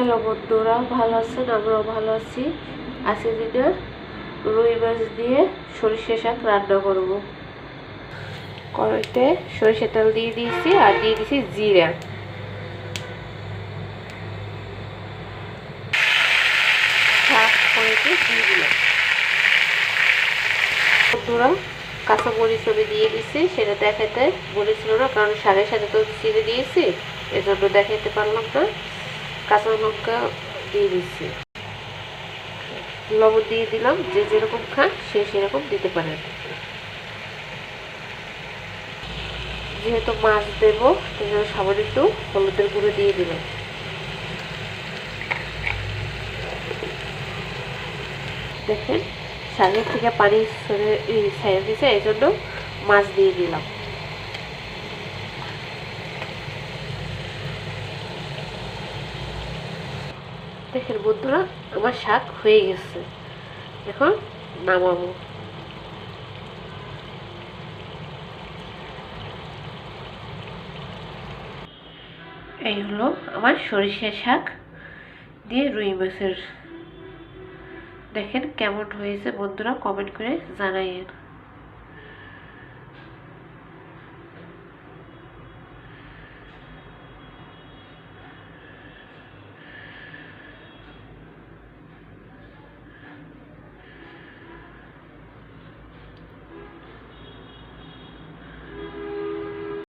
Hello বন্ধুরা, ভালো আছেন? আমরাও ভালো আছি। আজকে দিনে রুই মাছ দিয়ে সরিষা শাক রান্না করব। কড়াইতে সরিষা তেল দিয়ে দিয়েছি আর দিয়ে দিয়েছি জিরা। শাক কড়াইতে দিয়ে দিলাম। বন্ধুরা, কাঁচা মরিচ আমি দিয়ে দিয়েছি, সেটা দেখাতে বলেছিল না, কারণ শাকের সাথে তো চিড়ে দিয়েছি, এজন্য দেখাতে পারলাম না। কাঁচা লঙ্কা দিয়ে দিচ্ছি, লবণ দিয়ে দিলাম। যে যেরকম খান সে সেরকম দিতে পারেন। যেহেতু মাছ দেবো সেজন্য সামান্য একটু হলুদের গুঁড়ো দিয়ে দিলাম। দেখেন শাকের থেকে পানি ছেড়ে দিয়েছে, এই জন্য মাছ দিয়ে দিলাম। দেখেন বন্ধুরা, আমার শাক হয়ে গেছে, এখন নামাবো। এই হলো আমার সরিষা শাক দিয়ে রুই মাছের। দেখেন কেমন হয়েছে বন্ধুরা, কমেন্ট করে জানাইয়েন।